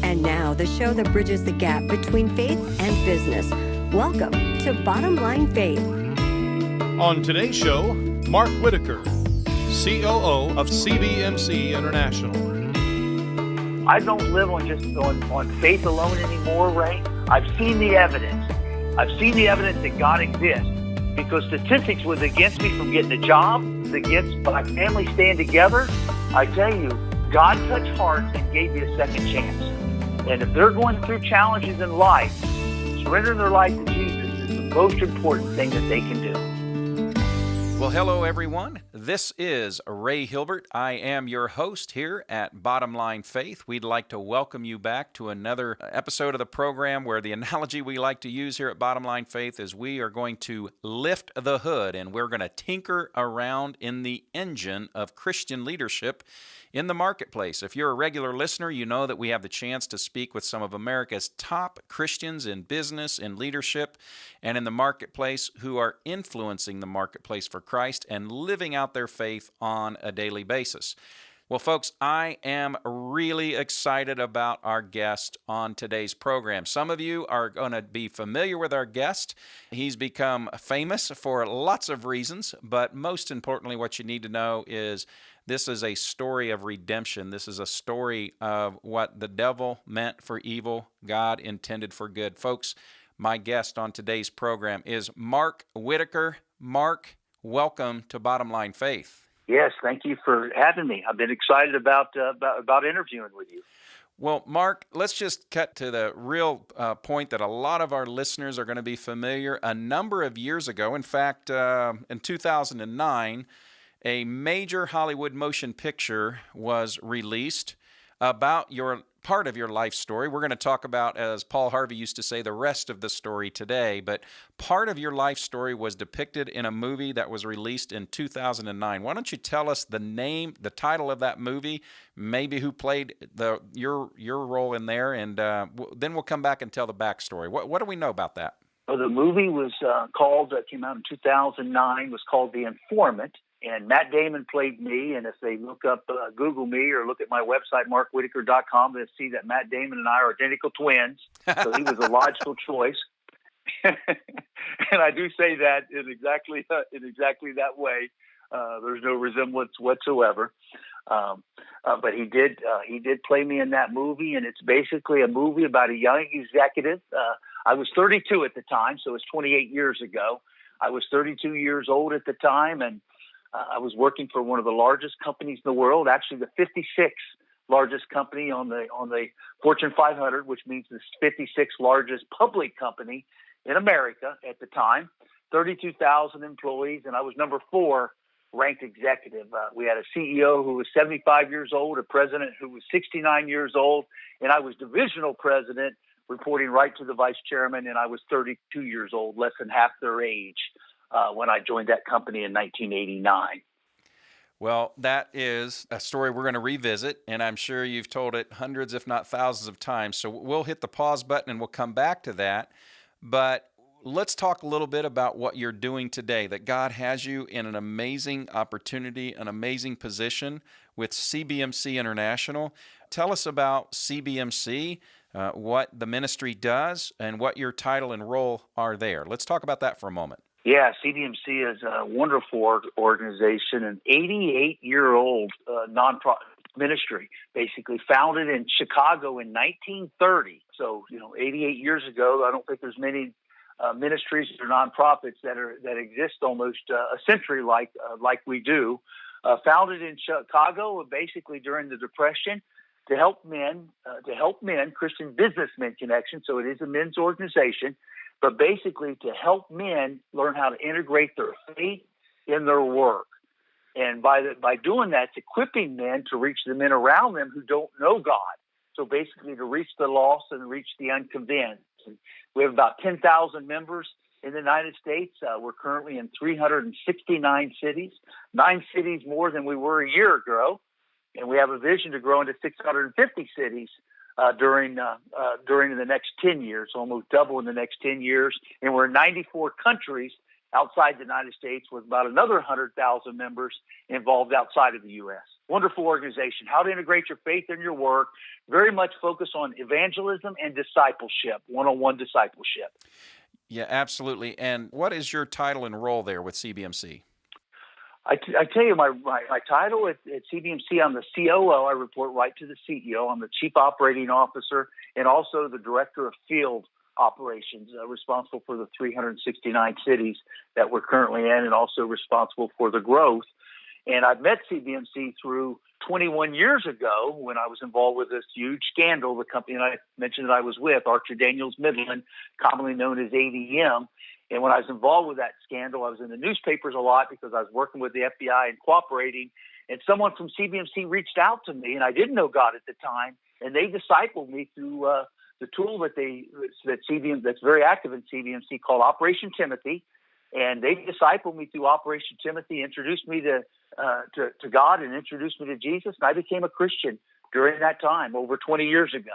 And now, the show that bridges the gap between faith and business. Welcome to Bottom Line Faith. On today's show, Mark Whitacre, COO of CBMC International. I don't live on faith alone anymore, Ray. I've seen the evidence. I've seen the evidence that God exists, because statistics was against me from getting a job, against my family staying together. I tell you, God touched hearts and gave me a second chance. And if they're going through challenges in life, surrendering their life to Jesus is the most important thing that they can do. Well, hello, everyone. This is Ray Hilbert. I am your host here at Bottom Line Faith. We'd like to welcome you back to another episode of the program where the analogy we like to use here at Bottom Line Faith is we are going to lift the hood and we're going to tinker around in the engine of Christian leadership in the marketplace. If you're a regular listener, you know that we have the chance to speak with some of America's top Christians in business, in leadership, and in the marketplace who are influencing the marketplace for Christ and living out their faith on a daily basis. Well, folks, I am really excited about our guest on today's program. Some of you are going to be familiar with our guest. He's become famous for lots of reasons, but most importantly, what you need to know is this is a story of redemption. This is a story of what the devil meant for evil, God intended for good. Folks, my guest on today's program is Mark Whitacre. Mark, welcome to Bottom Line Faith. Yes, thank you for having me. I've been excited about interviewing with you. Well, Mark, let's just cut to the real point that a lot of our listeners are going to be familiar. A number of years ago, in fact, in 2009, a major Hollywood motion picture was released about your part of your life story. We're going to talk about, as Paul Harvey used to say, the rest of the story today, but part of your life story was depicted in a movie that was released in 2009. Why don't you tell us the name, the title of that movie, maybe who played your role in there, and then we'll come back and tell the backstory. What do we know about that? Well, the movie was came out in 2009, was called The Informant. And Matt Damon played me, and if they look up, Google me or look at my website, markwhitacre.com, they'll see that Matt Damon and I are identical twins, so he was a logical choice. And I do say that in exactly that way. There's no resemblance whatsoever. But he did play me in that movie, and it's basically a movie about a young executive. I was 32 at the time, so it's 28 years ago. I was 32 years old at the time, and I was working for one of the largest companies in the world, actually the 56th largest company on the Fortune 500, which means the 56th largest public company in America at the time, 32,000 employees, and I was number 4 ranked executive. We had a CEO who was 75 years old, a president who was 69 years old, and I was divisional president, reporting right to the vice chairman, and I was 32 years old, less than half their age. When I joined that company in 1989. Well, that is a story we're going to revisit, and I'm sure you've told it hundreds, if not thousands of times. So we'll hit the pause button and we'll come back to that. But let's talk a little bit about what you're doing today, that God has you in an amazing opportunity, an amazing position with CBMC International. Tell us about CBMC, what the ministry does, and what your title and role are there. Let's talk about that for a moment. Yeah, CBMC is a wonderful organization, an 88-year-old nonprofit ministry, basically founded in Chicago in 1930. So, 88 years ago, I don't think there's many ministries or nonprofits that exist almost a century like we do. Founded in Chicago, basically during the Depression, to help men, Christian businessmen connection. So it is a men's organization. But basically to help men learn how to integrate their faith in their work. And by doing that, it's equipping men to reach the men around them who don't know God. So basically to reach the lost and reach the unconvinced. And we have about 10,000 members in the United States. We're currently in 369 cities, 9 cities more than we were a year ago. And we have a vision to grow into 650 cities during the next 10 years, almost double in the next 10 years. And we're in 94 countries outside the United States with about another 100,000 members involved outside of the U.S. Wonderful organization. How to integrate your faith in your work. Very much focus on evangelism and discipleship, one-on-one discipleship. Yeah, absolutely. And what is your title and role there with CBMC? I tell you, my title at CBMC, I'm the COO. I report right to the CEO. I'm the Chief Operating Officer and also the Director of Field Operations, responsible for the 369 cities that we're currently in and also responsible for the growth. And I met CBMC through 21 years ago when I was involved with this huge scandal, the company that I mentioned that I was with, Archer Daniels Midland, commonly known as ADM. And when I was involved with that scandal, I was in the newspapers a lot because I was working with the FBI and cooperating. And someone from CBMC reached out to me, and I didn't know God at the time, and they discipled me through the tool that CBM that's very active in CBMC called Operation Timothy. And they discipled me through Operation Timothy, introduced me to God and introduced me to Jesus. And I became a Christian during that time over 20 years ago.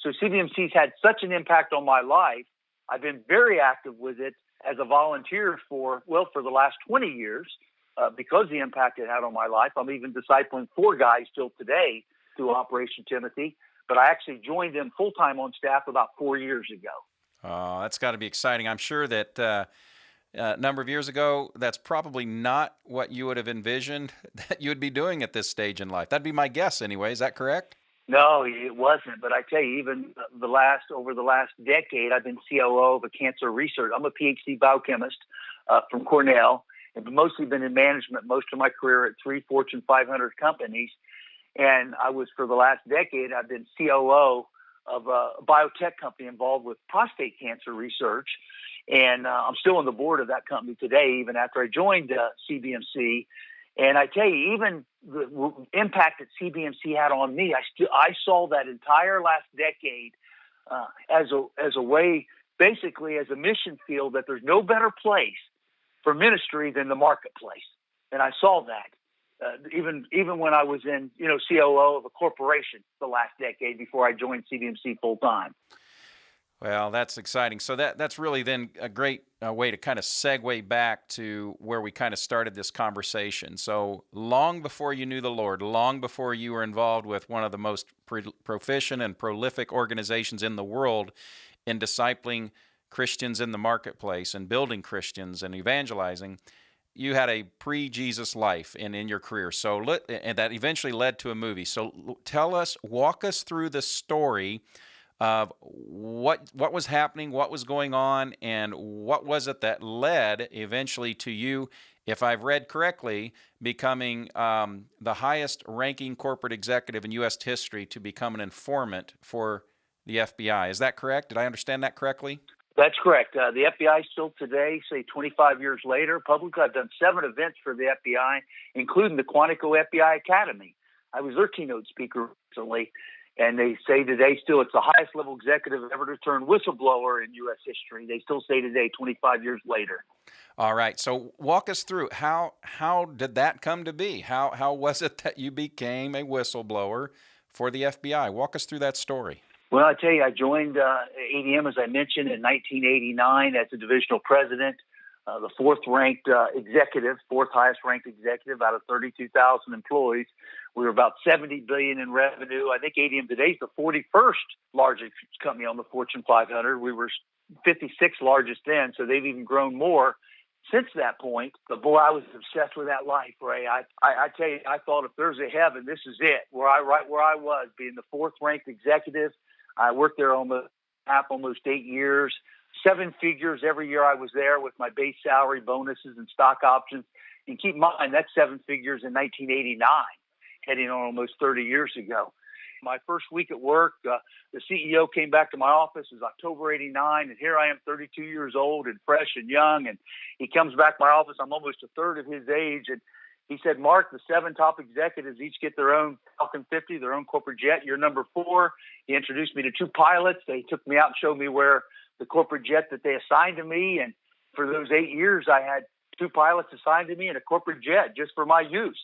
So CBMC's had such an impact on my life. I've been very active with it as a volunteer for the last 20 years because of the impact it had on my life. I'm even discipling 4 guys still today through Operation Timothy. But I actually joined them full-time on staff about 4 years ago. Oh, that's got to be exciting. I'm sure that a number of years ago, that's probably not what you would have envisioned that you would be doing at this stage in life. That'd be my guess anyway. Is that correct? No, it wasn't. But I tell you, even over the last decade, I've been COO of a cancer research. I'm a PhD biochemist from Cornell, and mostly been in management most of my career at 3 Fortune 500 companies. And I was, for the last decade, I've been COO of a biotech company involved with prostate cancer research. And I'm still on the board of that company today, even after I joined CBMC. And I tell you, even the impact that CBMC had on me, I saw that entire last decade as a way, basically as a mission field, that there's no better place for ministry than the marketplace. And I saw that. Even when I was in, COO of a corporation the last decade before I joined CBMC full time. Well, that's exciting. So that's really then a great way to kind of segue back to where we kind of started this conversation. So long before you knew the Lord, long before you were involved with one of the most proficient and prolific organizations in the world in discipling Christians in the marketplace and building Christians and evangelizing, you had a pre-Jesus life in your career, and that eventually led to a movie. So walk us through the story of what was happening, what was going on, and what was it that led eventually to you, if I've read correctly, becoming the highest-ranking corporate executive in U.S. history to become an informant for the FBI. Is that correct? Did I understand that correctly? That's correct. The FBI still today, say 25 years later, publicly, I've done 7 events for the FBI, including the Quantico FBI Academy. I was their keynote speaker recently, and they say today still it's the highest level executive ever to turn whistleblower in U.S. history. They still say today, 25 years later. All right. So walk us through how did that come to be? How was it that you became a whistleblower for the FBI? Walk us through that story. Well, I tell you, I joined ADM, as I mentioned, in 1989 as a divisional president, the 4th highest ranked executive out of 32,000 employees. We were about $70 billion in revenue. I think ADM today is the 41st largest company on the Fortune 500. We were 56th largest then, so they've even grown more since that point. But boy, I was obsessed with that life, Ray. I tell you, I thought if there's a heaven, this is it. Right where I was, being the 4th ranked executive. I worked there almost 8 years, 7 figures every year I was there with my base salary, bonuses, and stock options. And keep in mind, that's 7 figures in 1989, heading on almost 30 years ago. My first week at work, the CEO came back to my office. It was October 89, and here I am, 32 years old and fresh and young. And he comes back to my office. I'm almost a third of his age. And he said, Mark, the 7 top executives each get their own Falcon 50, their own corporate jet. You're number 4. He introduced me to 2 pilots. They took me out and showed me where the corporate jet that they assigned to me. And for those 8 years, I had 2 pilots assigned to me and a corporate jet just for my use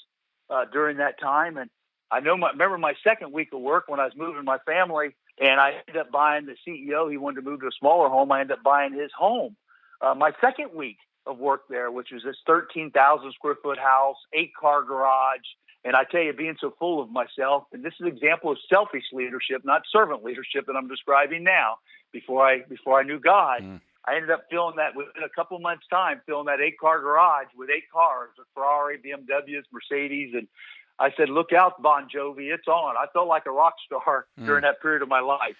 during that time. And I remember my second week of work when I was moving my family, and I ended up buying the CEO. He wanted to move to a smaller home. I ended up buying his home my second week of work there, which was this 13,000 square foot house, 8-car garage. And I tell you, being so full of myself, and this is an example of selfish leadership, not servant leadership that I'm describing now. Before I knew God, I ended up filling that within a couple months' time, filling that 8-car garage with 8 cars, a Ferrari, BMWs, Mercedes, and I said, "Look out, Bon Jovi, it's on." I felt like a rock star during that period of my life.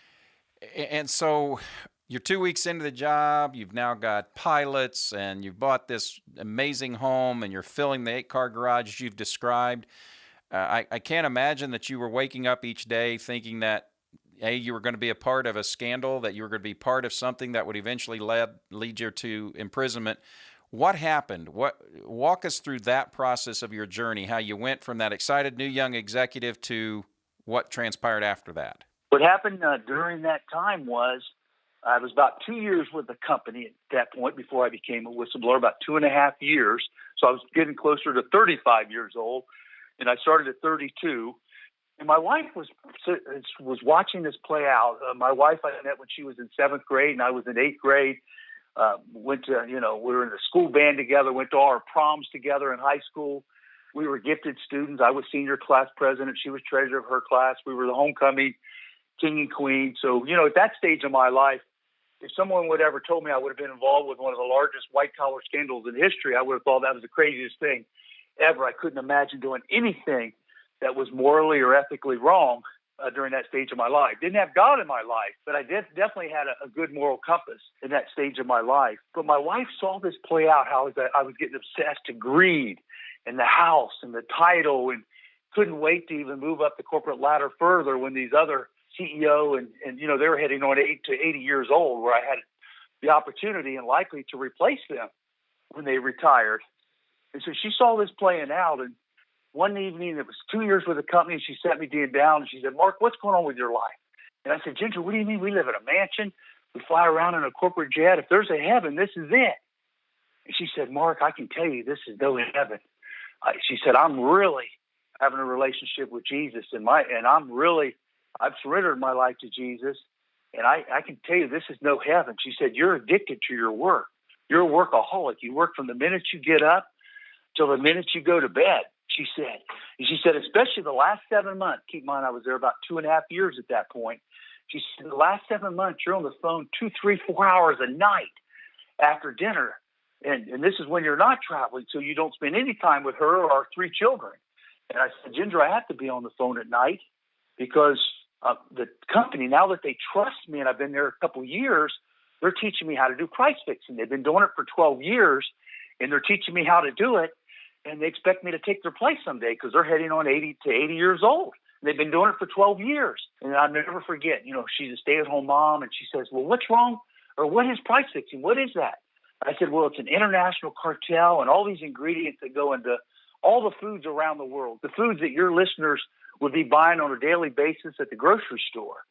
And so you're 2 weeks into the job, you've now got pilots, and you've bought this amazing home, and you're filling the 8-car garage as you've described. I can't imagine that you were waking up each day thinking that, A, you were going to be a part of a scandal, that you were going to be part of something that would eventually lead you to imprisonment. What happened? Walk us through that process of your journey, how you went from that excited new young executive to what transpired after that. What happened during that time was I was about 2 years with the company at that point before I became a whistleblower, about 2.5 years. So I was getting closer to 35 years old, and I started at 32. And my wife was watching this play out. My wife I met when she was in 7th grade, and I was in 8th grade. Went to, we were in the school band together, went to all our proms together in high school. We were gifted students. I was senior class president. She was treasurer of her class. We were the homecoming king and queen. So, at that stage of my life, if someone would ever told me I would have been involved with one of the largest white-collar scandals in history, I would have thought that was the craziest thing ever. I couldn't imagine doing anything that was morally or ethically wrong during that stage of my life. Didn't have God in my life, but I definitely had a good moral compass in that stage of my life. But my wife saw this play out, how I was getting obsessed to greed and the house and the title, and couldn't wait to even move up the corporate ladder further when these other CEO and they were heading on 80 to 80 years old, where I had the opportunity and likely to replace them when they retired. And so she saw this playing out, and one evening, it was 2 years with the company, and she sat me down, and she said, "Mark, what's going on with your life?" And I said, "Ginger, what do you mean? We live in a mansion. We fly around in a corporate jet. If there's a heaven, this is it." And she said, "Mark, I can tell you this is no heaven." She said, "I'm really having a relationship with Jesus, and I've surrendered my life to Jesus, and I can tell you this is no heaven." She said, "You're addicted to your work. You're a workaholic. You work from the minute you get up till the minute you go to bed." She said, especially the last 7 months, keep in mind I was there about 2.5 years at that point. She said, the last 7 months, you're on the phone 2, 3, 4 hours a night after dinner. And this is when you're not traveling, so you don't spend any time with her or our 3 children. And I said, "Ginger, I have to be on the phone at night because the company, now that they trust me and I've been there a couple of years, they're teaching me how to do price fixing. They've been doing it for 12 years, and they're teaching me how to do it. And they expect me to take their place someday because they're heading on 80 to 80 years old. And they've been doing it for 12 years. And I'll never forget, she's a stay-at-home mom, and she says, "Well, what's wrong? Or what is price fixing? What is that?" I said, "Well, it's an international cartel and all these ingredients that go into all the foods around the world, the foods that your listeners would be buying on a daily basis at the grocery store."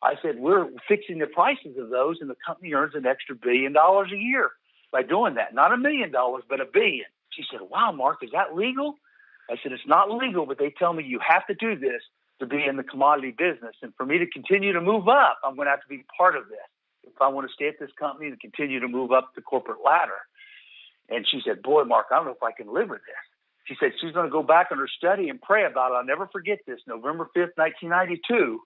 I said, "We're fixing the prices of those, and the company earns an extra $1 billion a year by doing that. Not $1 million, but $1 billion." She said, "Wow, Mark, is that legal?" I said, "It's not legal, but they tell me you have to do this to be in the commodity business. And for me to continue to move up, I'm going to have to be part of this if I want to stay at this company and continue to move up the corporate ladder." And she said, "Boy, Mark, I don't know if I can live with this." She said she's going to go back on her study and pray about it. I'll never forget this, November 5th, 1992.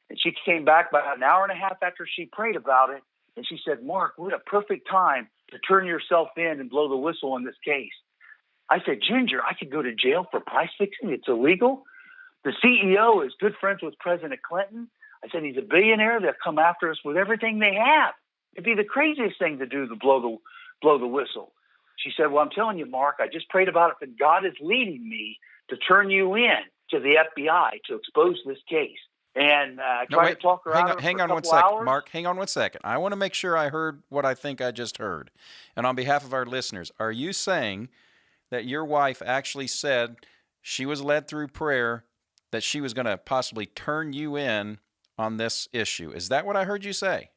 And she came back about an hour and a half after she prayed about it. And she said, "Mark, what a perfect time to turn yourself in and blow the whistle on this case." I said, "Ginger, I could go to jail for price fixing. It's illegal. The CEO is good friends with President Clinton." I said, "He's a billionaire. They'll come after us with everything they have. It'd be the craziest thing to do to blow the whistle." She said, "Well, I'm telling you, Mark, I just prayed about it, but God is leading me to turn you in to the FBI to expose this case." And I tried to talk her out of it hang for on a one couple second, hours. Mark. Hang on one second. I want to make sure I heard what I think I just heard. And on behalf of our listeners, are you saying that your wife actually said she was led through prayer that she was going to possibly turn you in on this issue? Is that what I heard you say?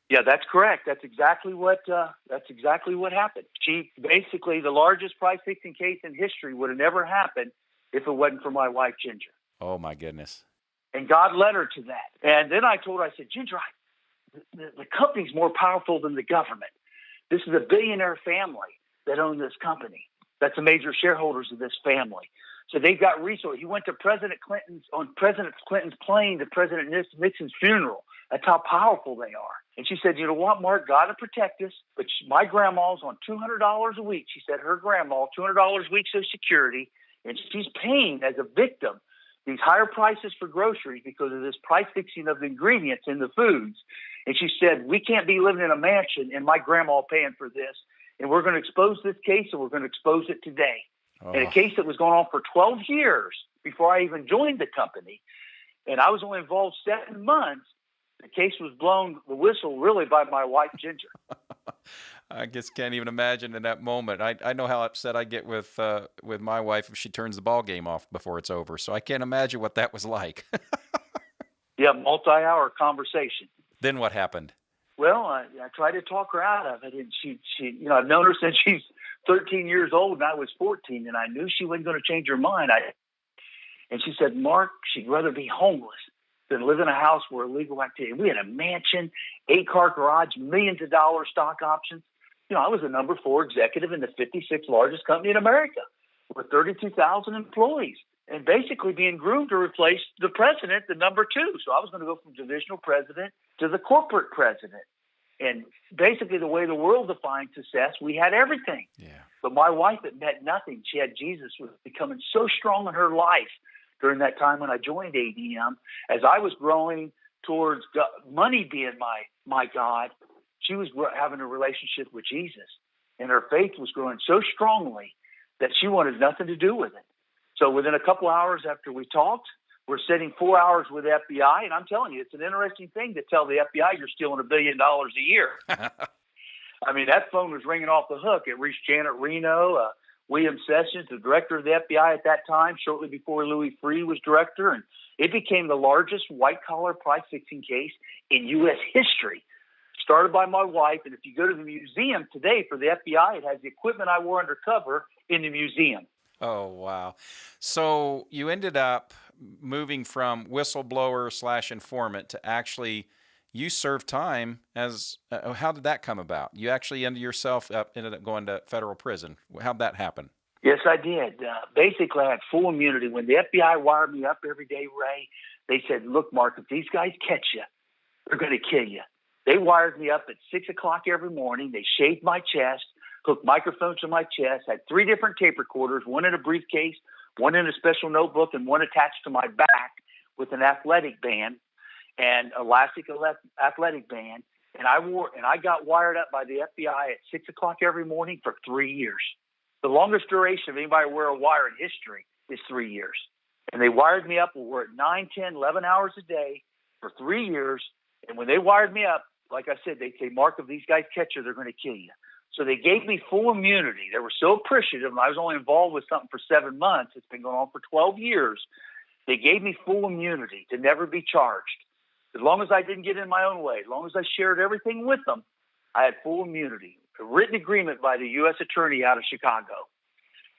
Yeah, that's correct. That's exactly what happened. She basically, the largest price fixing case in history would have never happened if it wasn't for my wife, Ginger. Oh my goodness. And God led her to that. And then I told her, I said, "Ginger, the company's more powerful than the government. This is a billionaire family. that own this company. That's the major shareholders of this family. So they've got resources. He went to President Clinton's plane to President Nixon's funeral. That's how powerful they are. And she said, you know what, Mark, God to protect us, but my grandma's on $200 a week. She said her grandma, $200 a week Social Security, and she's paying as a victim these higher prices for groceries because of this price fixing of the ingredients in the foods. And she said, we can't be living in a mansion and my grandma paying for this. And we're going to expose this case, and we're going to expose it today. Oh. And a case that was going on for 12 years before I even joined the company. And I was only involved 7 months. The case was blown, the whistle, really by my wife, Ginger. I guess can't even imagine in that moment. I know how upset I get with my wife if she turns the ball game off before it's over. So I can't imagine what that was like. Yeah, multi-hour conversation. Then what happened? Well, I tried to talk her out of it, and she, I've known her since she's 13 years old, and I was 14, and I knew she wasn't going to change her mind. And she said, Mark, she'd rather be homeless than live in a house where illegal activity. We had a mansion, 8-car garage, millions of dollars stock options. I was the number 4 executive in the 56th largest company in America with 32,000 employees, and basically being groomed to replace the president, the number 2. So I was going to go from divisional president to the corporate president. And basically the way the world defines success, we had everything. Yeah. But my wife had met nothing. She had Jesus, was becoming so strong in her life during that time when I joined ADM. As I was growing towards money being my God, she was having a relationship with Jesus. And her faith was growing so strongly that she wanted nothing to do with it. So within a couple hours after we talked, we're sitting 4 hours with the FBI, and I'm telling you, it's an interesting thing to tell the FBI you're stealing $1 billion a year. I mean, that phone was ringing off the hook. It reached Janet Reno, William Sessions, the director of the FBI at that time, shortly before Louis Freeh was director, and it became the largest white-collar price-fixing case in U.S. history, started by my wife. And if you go to the museum today for the FBI, it has the equipment I wore undercover in the museum. Oh, wow. So you ended up moving from whistleblower / informant to actually, you served time as, how did that come about? You actually ended up going to federal prison. How'd that happen? Yes, I did. Basically, I had full immunity. When the FBI wired me up every day, Ray, they said, look, Mark, if these guys catch you, they're going to kill you. They wired me up at 6 o'clock every morning. They shaved my chest, hooked microphones to my chest, had 3 different tape recorders, one in a briefcase, one in a special notebook, and one attached to my back with an athletic band and elastic athletic band. And I got wired up by the FBI at 6 o'clock every morning for 3 years. The longest duration of anybody wear a wire in history is 3 years. And they wired me up. We were at 9, 10, 11 hours a day for 3 years. And when they wired me up, like I said, they'd say, Mark, if these guys catch you, they're going to kill you. So they gave me full immunity. They were so appreciative. I was only involved with something for 7 months. It's been going on for 12 years. They gave me full immunity to never be charged. As long as I didn't get in my own way, as long as I shared everything with them, I had full immunity. A written agreement by the U.S. attorney out of Chicago.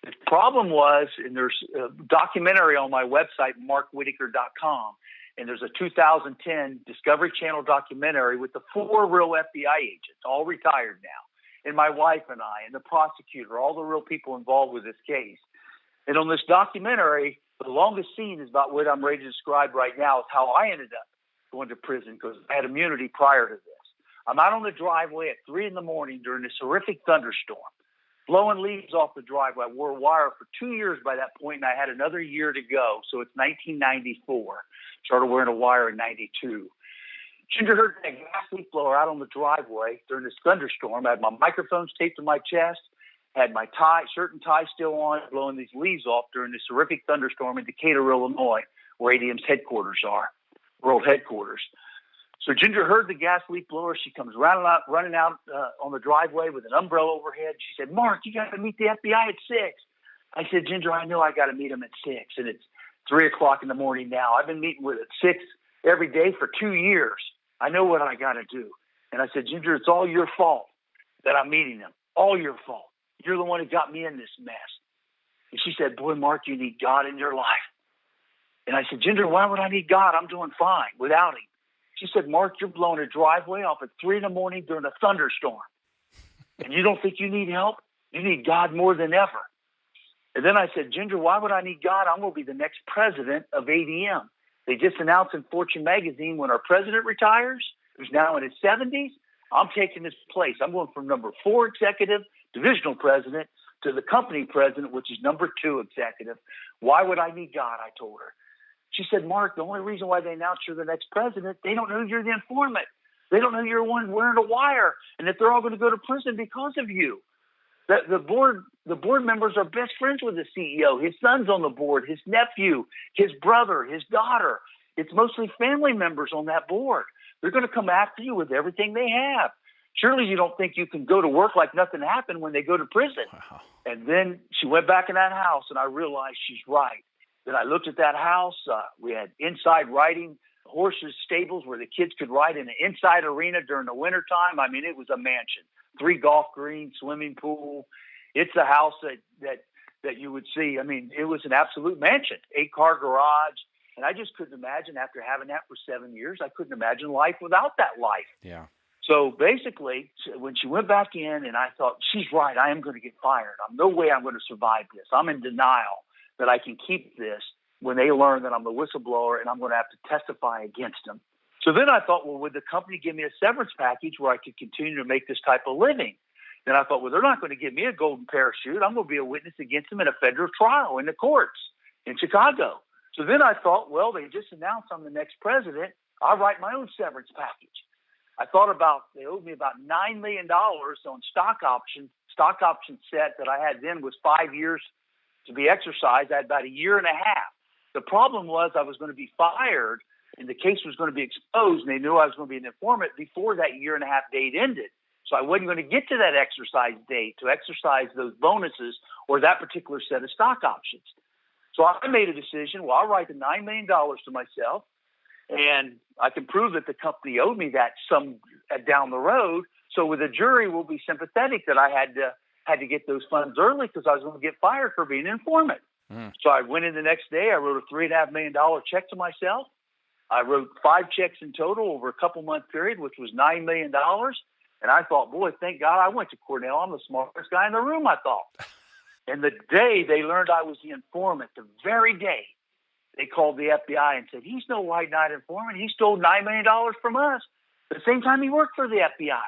The problem was, and there's a documentary on my website, markwhitacre.com, and there's a 2010 Discovery Channel documentary with the 4 real FBI agents, all retired now, and my wife and I, and the prosecutor, all the real people involved with this case. And on this documentary, the longest scene is about what I'm ready to describe right now, is how I ended up going to prison because I had immunity prior to this. I'm out on the driveway at 3 in the morning during this horrific thunderstorm, blowing leaves off the driveway. I wore a wire for 2 years by that point, and I had another year to go. So it's 1994. Started wearing a wire in 92. Ginger heard a gas leak blower out on the driveway during this thunderstorm. I had my microphones taped to my chest, had my shirt and tie still on, blowing these leaves off during this horrific thunderstorm in Decatur, Illinois, where ADM's headquarters are, world headquarters. So Ginger heard the gas leak blower. She comes running out on the driveway with an umbrella overhead. She said, Mark, you got to meet the FBI at 6. I said, Ginger, I know I got to meet them at 6. And it's 3 o'clock in the morning now. I've been meeting with at 6 every day for 2 years. I know what I got to do. And I said, Ginger, it's all your fault that I'm meeting them. All your fault. You're the one who got me in this mess. And she said, boy, Mark, you need God in your life. And I said, Ginger, why would I need God? I'm doing fine without him. She said, Mark, you're blowing a driveway off at 3 in the morning during a thunderstorm. And you don't think you need help? You need God more than ever. And then I said, Ginger, why would I need God? I'm going to be the next president of ADM. They just announced in Fortune magazine when our president retires, who's now in his 70s, I'm taking his place. I'm going from number 4 executive, divisional president, to the company president, which is number 2 executive. Why would I need God? I told her. She said, Mark, the only reason why they announced you're the next president, they don't know you're the informant. They don't know you're the one wearing a wire, and that they're all going to go to prison because of you. The board members are best friends with the CEO. His son's on the board, his nephew, his brother, his daughter. It's mostly family members on that board. They're going to come after you with everything they have. Surely you don't think you can go to work like nothing happened when they go to prison. Wow. And then she went back in that house, and I realized she's right. Then I looked at that house. We had inside riding horses, stables where the kids could ride in an inside arena during the wintertime. I mean, it was a mansion. 3 golf greens, swimming pool. It's a house that you would see. I mean, it was an absolute mansion, 8-car garage. And I just couldn't imagine, after having that for 7 years, I couldn't imagine life without that life. Yeah. So basically, when she went back in, and I thought, she's right, I am going to get fired. No way I'm going to survive this. I'm in denial that I can keep this when they learn that I'm the whistleblower and I'm going to have to testify against them. So then I thought, well, would the company give me a severance package where I could continue to make this type of living? Then I thought, well, they're not going to give me a golden parachute. I'm going to be a witness against them in a federal trial in the courts in Chicago. So then I thought, well, they just announced I'm the next president. I'll write my own severance package. I thought they owed me about $9 million on stock options. Stock option set that I had then was 5 years to be exercised. I had about a year and a half. The problem was I was going to be fired, and the case was going to be exposed, and they knew I was going to be an informant before that year and a half date ended. So I wasn't going to get to that exercise date to exercise those bonuses or that particular set of stock options. So I made a decision, well, I'll write the $9 million to myself, and I can prove that the company owed me that some down the road. So with the jury, will be sympathetic that I had to get those funds early because I was going to get fired for being an informant. So I went in the next day. I wrote a $3.5 million check to myself. I wrote 5 checks in total over a couple-month period, which was $9 million. And I thought, boy, thank God I went to Cornell. I'm the smartest guy in the room, I thought. And the day they learned I was the informant, the very day, they called the FBI and said, he's no white-knight informant. He stole $9 million from us the same time he worked for the FBI.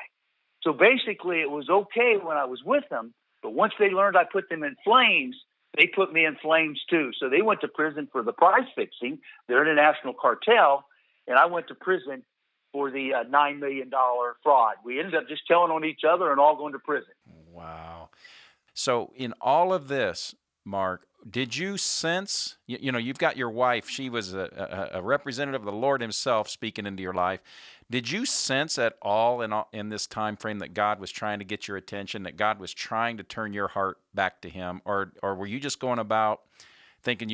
So basically it was okay when I was with them, but once they learned I put them in flames, they put me in flames too. So they went to prison for the price fixing, their international cartel, and I went to prison for the $9 million fraud. We ended up just telling on each other and all going to prison. Wow. So in all of this, Mark, did you sense, you've got your wife, she was a representative of the Lord himself speaking into your life. Did you sense at all in this time frame that God was trying to get your attention, that God was trying to turn your heart back to him, or were you just going about thinking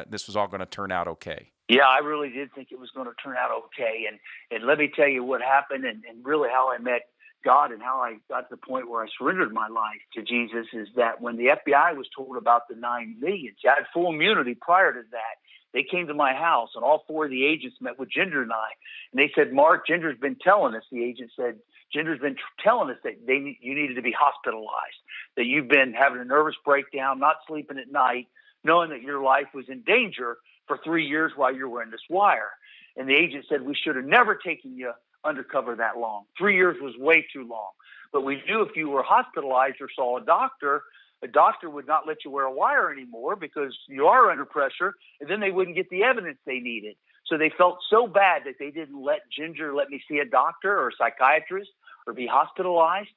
this was all going to turn out okay? Yeah, I really did think it was going to turn out okay. And let me tell you what happened and really how I met God and how I got to the point where I surrendered my life to Jesus is that when the FBI was told about the $9 million, I had full immunity prior to that. They came to my house, and all 4 of the agents met with Ginger and I. And they said, Mark, Ginger's been telling us, the agent said, Ginger's been telling us that you needed to be hospitalized, that you've been having a nervous breakdown, not sleeping at night, knowing that your life was in danger for 3 years while you were wearing this wire. And the agent said, we should have never taken you undercover that long. 3 years was way too long. But we knew if you were hospitalized or saw a doctor would not let you wear a wire anymore because you are under pressure, and then they wouldn't get the evidence they needed. So they felt so bad that they didn't let me see a doctor or a psychiatrist or be hospitalized,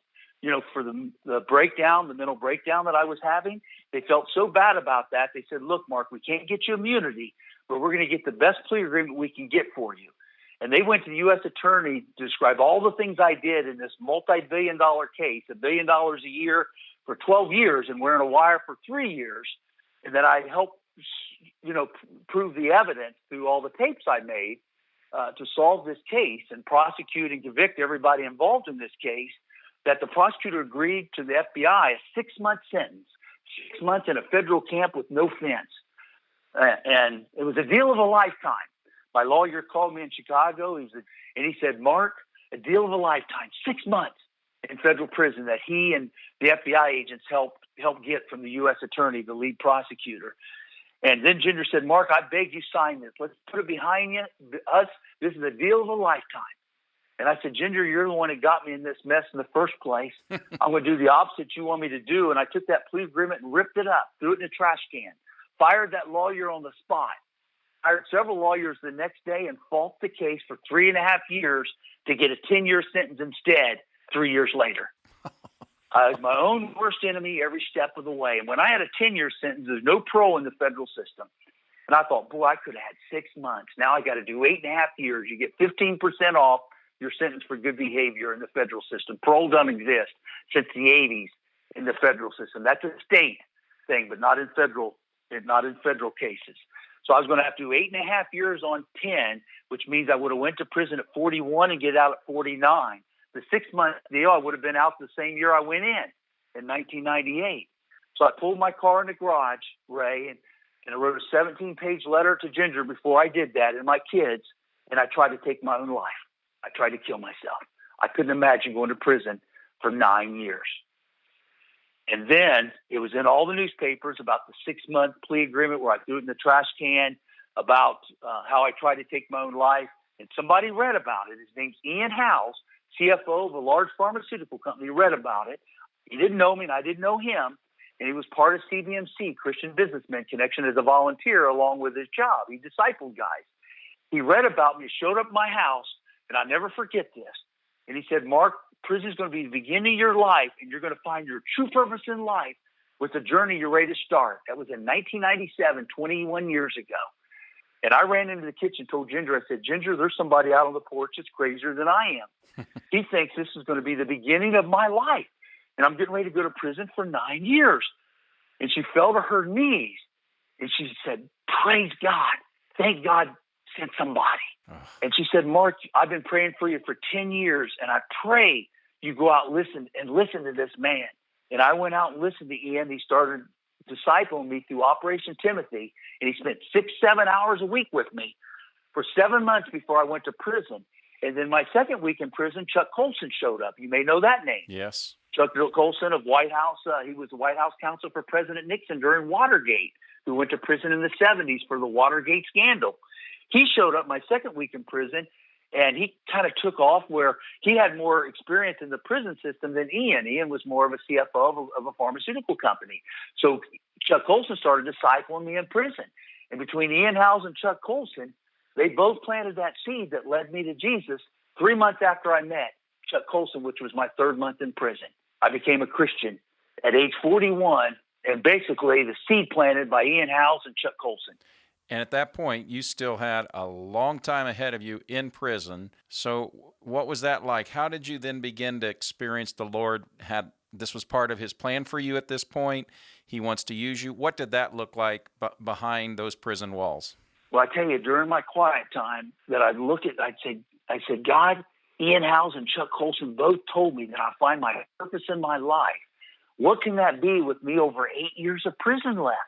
for the mental breakdown that I was having. They felt so bad about that. They said, look, Mark, we can't get you immunity, but we're going to get the best plea agreement we can get for you. And they went to the U.S. attorney to describe all the things I did in this multi-billion-dollar case, $1 billion a year for 12 years and wearing a wire for 3 years, and that I helped, prove the evidence through all the tapes I made to solve this case and prosecute and convict everybody involved in this case, that the prosecutor agreed to the FBI a 6-month sentence, 6 months in a federal camp with no fence. And it was a deal of a lifetime. My lawyer called me in Chicago, and he said, Mark, a deal of a lifetime, 6 months. in federal prison that he and the FBI agents helped get from the U.S. attorney, the lead prosecutor. And then Ginger said, Mark, I beg you sign this. Let's put it behind us. This is a deal of a lifetime. And I said, Ginger, you're the one that got me in this mess in the first place. I'm going to do the opposite you want me to do. And I took that plea agreement and ripped it up, threw it in a trash can, fired that lawyer on the spot, hired several lawyers the next day and fought the case for 3.5 years to get a 10-year sentence instead 3 years later. I was my own worst enemy every step of the way. And when I had a 10-year sentence, there's no parole in the federal system. And I thought, boy, I could have had 6 months. Now I got to do 8.5 years. You get 15% off your sentence for good behavior in the federal system. Parole doesn't exist since the 80s in the federal system. That's a state thing, but not in federal cases. So I was going to have to do 8.5 years on 10, which means I would have went to prison at 41 and get out at 49. The 6-month deal, I would have been out the same year I went in 1998. So I pulled my car in the garage, Ray, and I wrote a 17-page letter to Ginger before I did that and my kids, and I tried to take my own life. I tried to kill myself. I couldn't imagine going to prison for 9 years. And then it was in all the newspapers about the 6-month plea agreement where I threw it in the trash can, about how I tried to take my own life. And somebody read about it. His name's Ian House, CFO of a large pharmaceutical company, read about it. He didn't know me and I didn't know him. And he was part of CBMC, Christian Businessmen Connection, as a volunteer along with his job. He discipled guys. He read about me, showed up at my house, and I'll never forget this. And he said, Mark, prison is going to be the beginning of your life, and you're going to find your true purpose in life with the journey you're ready to start. That was in 1997, 21 years ago. And I ran into the kitchen, told Ginger, I said, Ginger, there's somebody out on the porch that's crazier than I am. He thinks this is going to be the beginning of my life. And I'm getting ready to go to prison for 9 years. And she fell to her knees and she said, praise God. Thank God sent somebody. And she said, Mark, I've been praying for you for 10 years. And I pray you go out and listen to this man. And I went out and listened to Ian. He started discipling me through Operation Timothy. And he spent 6-7 hours a week with me for 7 months before I went to prison. And then my second week in prison, Chuck Colson showed up. You may know that name. Yes. Chuck Colson of Whitehouse. He was the White House counsel for President Nixon during Watergate, who went to prison in the 70s for the Watergate scandal. He showed up my second week in prison, and he kind of took off where he had more experience in the prison system than Ian. Ian was more of a CFO of a pharmaceutical company. So Chuck Colson started discipling me in prison. And between Ian Howes and Chuck Colson, they both planted that seed that led me to Jesus 3 months after I met Chuck Colson, which was my 3rd month in prison. I became a Christian at age 41, and basically the seed planted by Ian Howes and Chuck Colson. And at that point, you still had a long time ahead of you in prison. So what was that like? How did you then begin to experience the Lord? This was part of his plan for you at this point. He wants to use you. What did that look like behind those prison walls? Well, I tell you, during my quiet time that I said, God, Ian Howes and Chuck Colson both told me that I find my purpose in my life. What can that be with me over 8 years of prison left?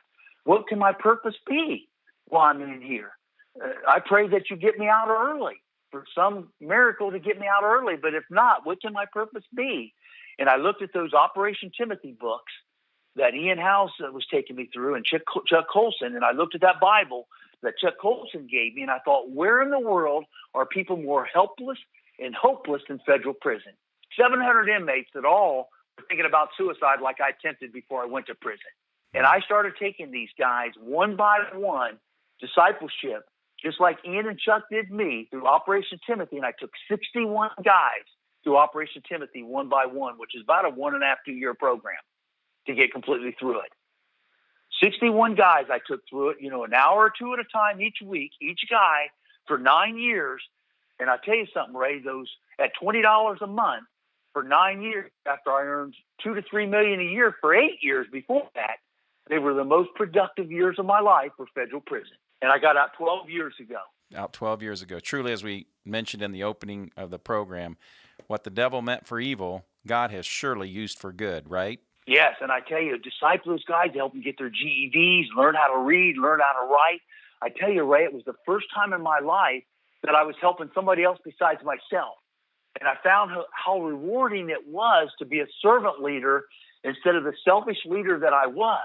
What can my purpose be while I'm in here? I pray that you get me out early, for some miracle to get me out early. But if not, what can my purpose be? And I looked at those Operation Timothy books that Ian Howes was taking me through and Chuck Colson, and I looked at that Bible that Chuck Colson gave me, and I thought, where in the world are people more helpless and hopeless than federal prison? 700 inmates that all were thinking about suicide like I attempted before I went to prison. And I started taking these guys one by one, discipleship, just like Ian and Chuck did me through Operation Timothy, and I took 61 guys through Operation Timothy one by one, which is about a 1.5-2 year program to get completely through it. 61 guys I took through it, an hour or two at a time each week, each guy for 9 years. And I'll tell you something, Ray, those at $20 a month for 9 years, after I earned $2 to $3 million a year for 8 years before that, they were the most productive years of my life for federal prison. And I got out 12 years ago. Out 12 years ago. Truly, as we mentioned in the opening of the program, what the devil meant for evil, God has surely used for good, right? Yes, and I tell you, disciple those guys, help them get their GEDs, learn how to read, learn how to write. I tell you, Ray, it was the first time in my life that I was helping somebody else besides myself. And I found how rewarding it was to be a servant leader instead of the selfish leader that I was.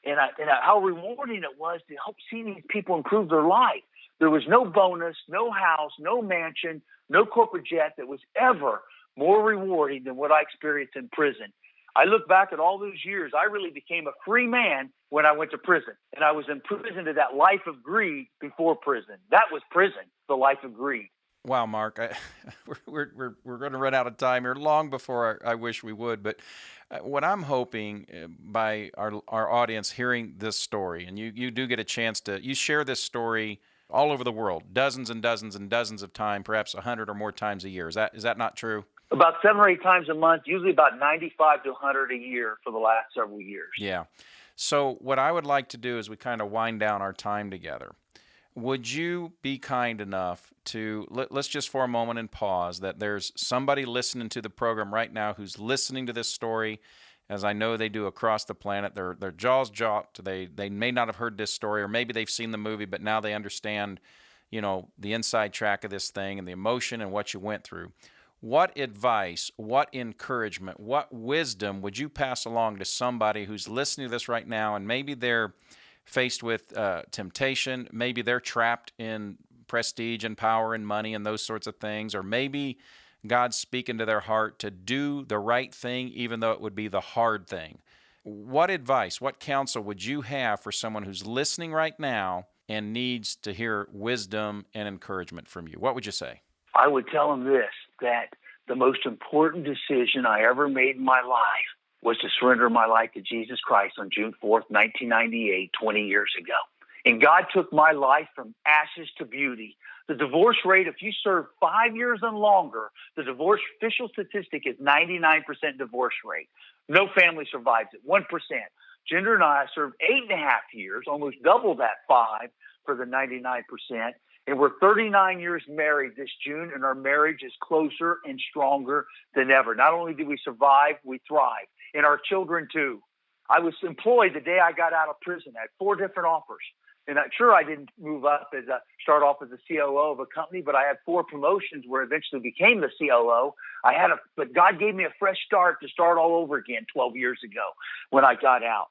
And how rewarding it was to help see these people improve their life. There was no bonus, no house, no mansion, no corporate jet that was ever more rewarding than what I experienced in prison. I look back at all those years, I really became a free man when I went to prison. And I was in prison to that life of greed before prison. That was prison, the life of greed. Wow, Mark, we're going to run out of time here long before I wish we would. But what I'm hoping by our audience hearing this story, and you do get a chance you share this story all over the world, dozens and dozens and dozens of times, perhaps 100 or more times a year. Is that not true? About 7 or 8 times a month, usually about 95 to 100 a year for the last several years. Yeah. So what I would like to do is we kind of wind down our time together. Would you be kind enough to, let's just for a moment and pause, that there's somebody listening to the program right now who's listening to this story, as I know they do across the planet. Their jaws dropped. They may not have heard this story, or maybe they've seen the movie, but now they understand, the inside track of this thing and the emotion and what you went through. What advice, what encouragement, what wisdom would you pass along to somebody who's listening to this right now, and maybe they're faced with temptation, maybe they're trapped in prestige and power and money and those sorts of things, or maybe God's speaking to their heart to do the right thing even though it would be the hard thing? What advice, what counsel would you have for someone who's listening right now and needs to hear wisdom and encouragement from you? What would you say? I would tell them this, that the most important decision I ever made in my life was to surrender my life to Jesus Christ on June 4th, 1998, 20 years ago. And God took my life from ashes to beauty. The divorce rate, if you serve 5 years and longer, the divorce official statistic is 99% divorce rate. No family survives it, 1%. Ginger and I served 8.5 years, almost double that 5 for the 99%. And we're 39 years married this June, and our marriage is closer and stronger than ever. Not only do we survive, we thrive. And our children, too. I was employed the day I got out of prison. I had 4 different offers. And I didn't move up start off as a COO of a company, but I had 4 promotions where I eventually became the COO. But God gave me a fresh start to start all over again 12 years ago when I got out.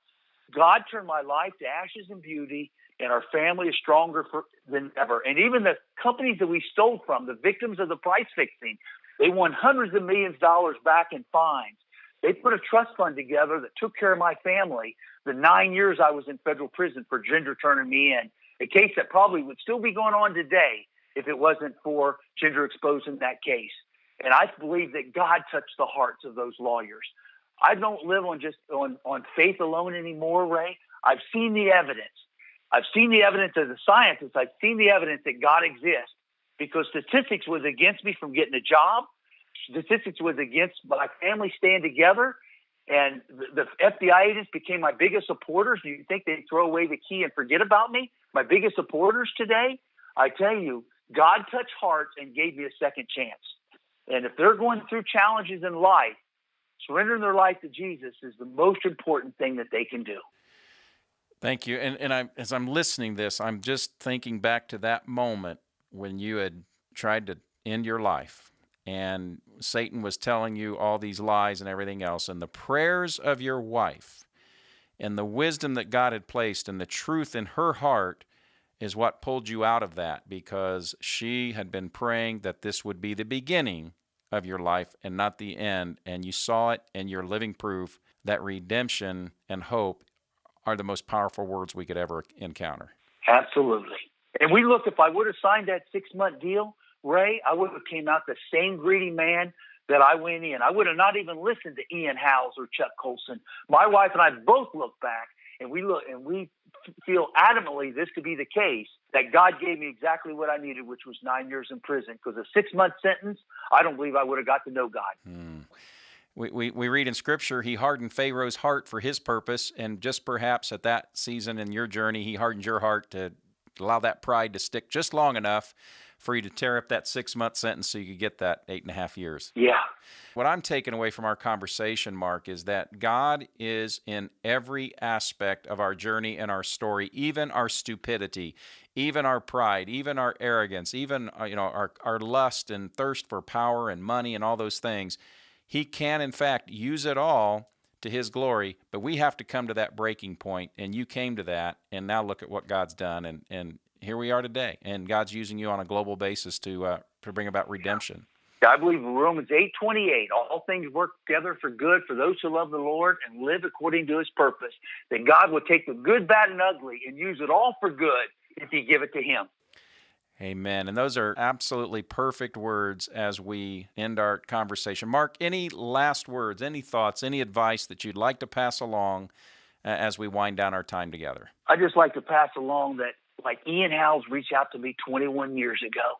God turned my life to ashes and beauty, and our family is stronger than ever. And even the companies that we stole from, the victims of the price fixing, they won hundreds of millions of dollars back in fines. They put a trust fund together that took care of my family the 9 years I was in federal prison for Ginger turning me in, a case that probably would still be going on today if it wasn't for Ginger exposing that case. And I believe that God touched the hearts of those lawyers. I don't live on faith alone anymore, Ray. I've seen the evidence. I've seen the evidence as a scientist. I've seen the evidence that God exists, because statistics was against me from getting a job. Statistics was against my family staying together. And the FBI agents became my biggest supporters. Do you think they'd throw away the key and forget about me? My biggest supporters today? I tell you, God touched hearts and gave me a second chance. And if they're going through challenges in life, surrendering their life to Jesus is the most important thing that they can do. Thank you. And as I'm listening to this, I'm just thinking back to that moment when you had tried to end your life, and Satan was telling you all these lies and everything else, and the prayers of your wife and the wisdom that God had placed and the truth in her heart is what pulled you out of that, because she had been praying that this would be the beginning of your life and not the end, and you saw it, and you're living proof that redemption and hope are the most powerful words we could ever encounter. Absolutely. And if I would have signed that 6-month deal, Ray, I would have came out the same greedy man that I went in. I would have not even listened to Ian Howes or Chuck Colson. My wife and I both look back, and we feel adamantly this could be the case, that God gave me exactly what I needed, which was 9 years in prison. Because a 6-month sentence, I don't believe I would have got to know God. We read in Scripture, he hardened Pharaoh's heart for his purpose, and just perhaps at that season in your journey, he hardened your heart to allow that pride to stick just long enough for you to tear up that 6-month sentence so you could get that 8.5 years. Yeah. What I'm taking away from our conversation, Mark, is that God is in every aspect of our journey and our story, even our stupidity, even our pride, even our arrogance, even our lust and thirst for power and money and all those things. He can, in fact, use it all to His glory, but we have to come to that breaking point, and you came to that, and now look at what God's done, and here we are today, and God's using you on a global basis to bring about redemption. I believe in Romans 8:28, all things work together for good for those who love the Lord and live according to His purpose, that God will take the good, bad, and ugly and use it all for good if you give it to Him. Amen. And those are absolutely perfect words as we end our conversation. Mark, any last words, any thoughts, any advice that you'd like to pass along as we wind down our time together? I'd just like to pass along that, like Ian Howes reached out to me 21 years ago.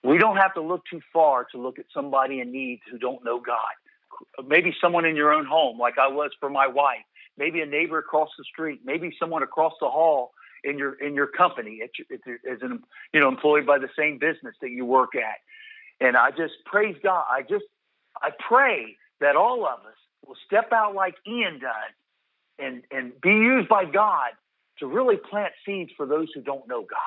We don't have to look too far to look at somebody in need who don't know God. Maybe someone in your own home, like I was for my wife. Maybe a neighbor across the street. Maybe someone across the hall in your company, as an employed by the same business that you work at. And I just praise God. I pray that all of us will step out like Ian does and be used by God to really plant seeds for those who don't know God.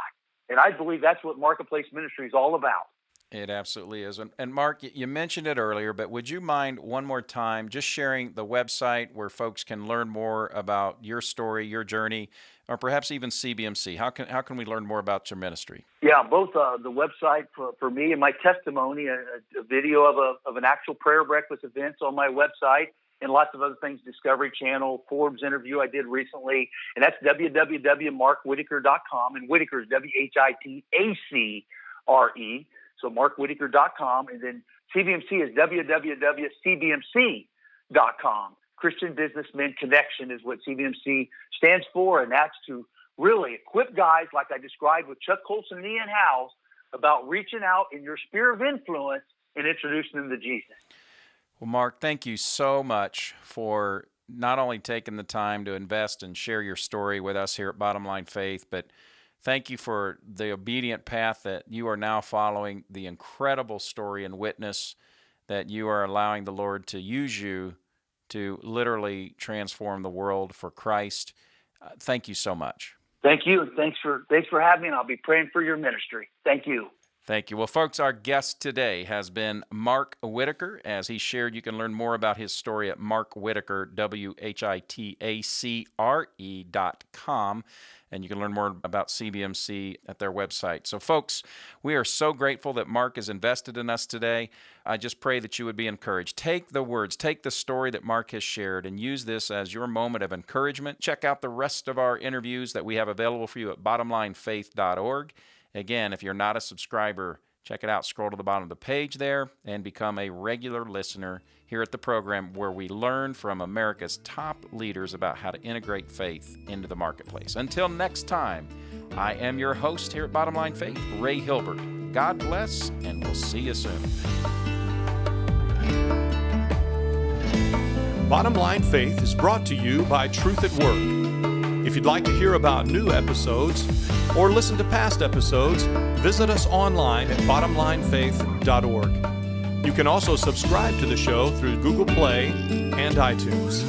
And I believe that's what Marketplace Ministry is all about. It absolutely is. And Mark, you mentioned it earlier, but would you mind one more time just sharing the website where folks can learn more about your story, your journey, or perhaps even CBMC? How can we learn more about your ministry? Yeah, both the website for me and my testimony, a video of an actual prayer breakfast events on my website, and lots of other things, Discovery Channel, Forbes interview I did recently, and that's www.markwhitacre.com, and Whitacre is Whitacre. So markwhitacre.com, and then CBMC is www.cbmc.com. Christian Businessmen Connection is what CBMC stands for, and that's to really equip guys like I described with Chuck Colson and Ian Howes about reaching out in your sphere of influence and introducing them to Jesus. Well, Mark, thank you so much for not only taking the time to invest and share your story with us here at Bottom Line Faith, but thank you for the obedient path that you are now following, the incredible story and witness that you are allowing the Lord to use you to literally transform the world for Christ. Thank you so much. Thank you. Thanks for having me, and I'll be praying for your ministry. Thank you. Thank you. Well, folks, our guest today has been Mark Whitacre. As he shared, you can learn more about his story at markwhitacre, WHITACRE.com. And you can learn more about CBMC at their website. So, folks, we are so grateful that Mark has invested in us today. I just pray that you would be encouraged. Take the words, take the story that Mark has shared, and use this as your moment of encouragement. Check out the rest of our interviews that we have available for you at bottomlinefaith.org. Again, if you're not a subscriber, check it out. Scroll to the bottom of the page there and become a regular listener here at the program, where we learn from America's top leaders about how to integrate faith into the marketplace. Until next time, I am your host here at Bottom Line Faith, Ray Hilbert. God bless, and we'll see you soon. Bottom Line Faith is brought to you by Truth at Work. If you'd like to hear about new episodes or listen to past episodes, visit us online at bottomlinefaith.org. You can also subscribe to the show through Google Play and iTunes.